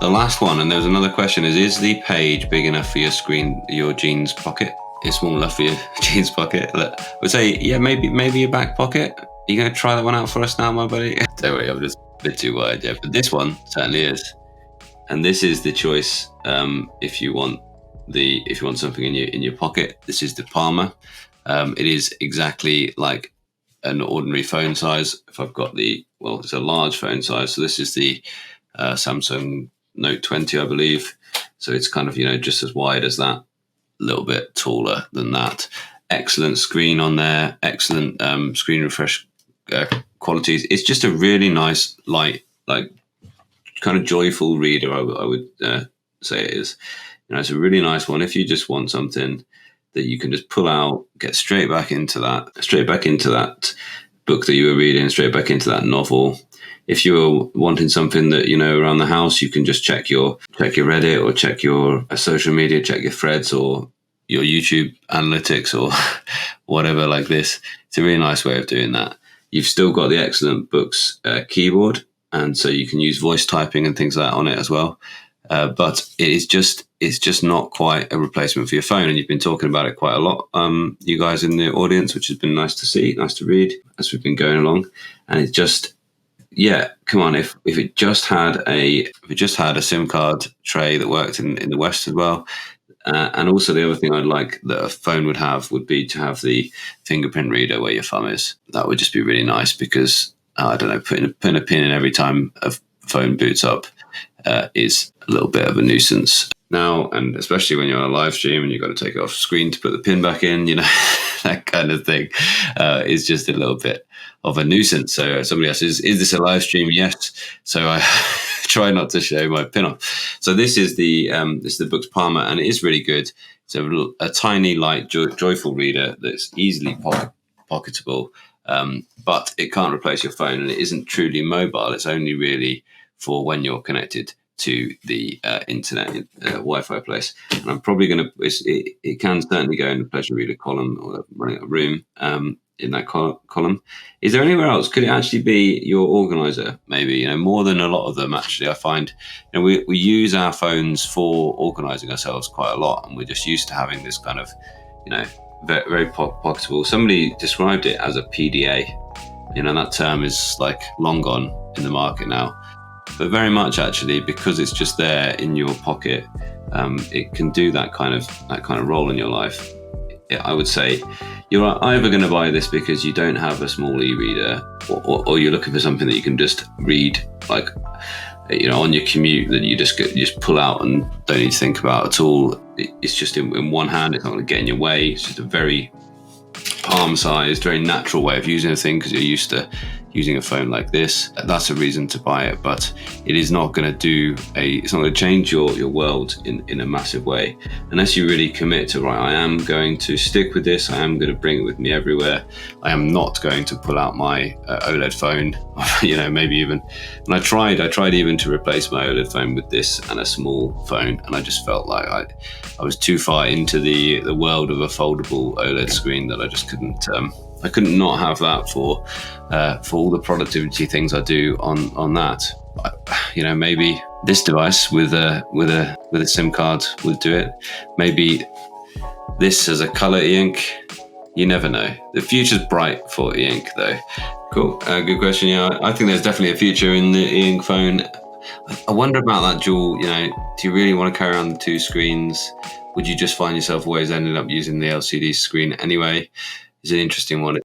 The last one, and there was another question, is the page big enough for your jeans pocket? It's small enough for your jeans pocket. I would say, yeah, maybe your back pocket. Are you going to try that one out for us now, my buddy? Don't worry, I'm just a bit too wide, yeah. But this one certainly is. And this is the choice if you want something in your pocket. This is the Palma. It is exactly like an ordinary phone size. If I've got it's a large phone size. So this is the Samsung Note 20, I believe. So it's kind of, just as wide as that, a little bit taller than that. Excellent screen on there, excellent screen refresh qualities. It's just a really nice, light, like kind of joyful reader, I would say it is. It's a really nice one if you just want something that you can just pull out, get straight back into that book that you were reading, straight back into that novel. If you're wanting something that, around the house, you can just check your Reddit or check your social media, check your threads or your YouTube analytics or whatever like this. It's a really nice way of doing that. You've still got the excellent Boox keyboard, and so you can use voice typing and things like that on it as well. But it's just not quite a replacement for your phone, and you've been talking about it quite a lot, you guys in the audience, which has been nice to see, nice to read as we've been going along. And it's just, yeah, come on, if it just had a SIM card tray that worked in the West as well, and also the other thing I'd like that a phone would be to have the fingerprint reader where your thumb is. That would just be really nice because I don't know, putting a pin in every time a phone boots up is a little bit of a nuisance now, and especially when you're on a live stream and you've got to take it off screen to put the pin back in, that kind of thing is just a little bit of a nuisance. So somebody else is this a live stream? Yes. So I try not to show my pin off. So this is the Boox Palma, and it is really good. It's a tiny, light, joyful reader that's easily pocketable, but it can't replace your phone, and it isn't truly mobile. It's only really for when you're connected to the internet Wi-Fi place. And I'm probably going to, it can certainly go in the pleasure reader column or running a room in that column. Is there anywhere else? Could it actually be your organizer? Maybe, more than a lot of them actually. I find, we use our phones for organizing ourselves quite a lot, and we're just used to having this kind of, very, very pocketable. Somebody described it as a PDA. That term is like long gone in the market now. But very much actually, because it's just there in your pocket, it can do that kind of role in your life. I would say you're either going to buy this because you don't have a small e-reader, or you're looking for something that you can just read, like on your commute, that you just pull out and don't need to think about at all. It's just in one hand. It's not going to get in your way. It's just a very palm-sized, very natural way of using a thing because you're used to using a phone like this. That's a reason to buy it, but it is not going to it's not going to change your world in a massive way unless you really commit to, right, I am going to stick with this. I am going to bring it with me everywhere. I am not going to pull out my OLED phone, maybe even. And I tried even to replace my OLED phone with this and a small phone, and I just felt like I was too far into the world of a foldable OLED screen that I just couldn't. I couldn't not have that for all the productivity things I do on that. Maybe this device with a SIM card would do it. Maybe this as a color Eink. You never know. The future's bright for Eink though. Cool. Good question. Yeah, I think there's definitely a future in the Eink phone. I wonder about that dual. Do you really want to carry around the two screens? Would you just find yourself always ending up using the LCD screen anyway? Is an interesting one.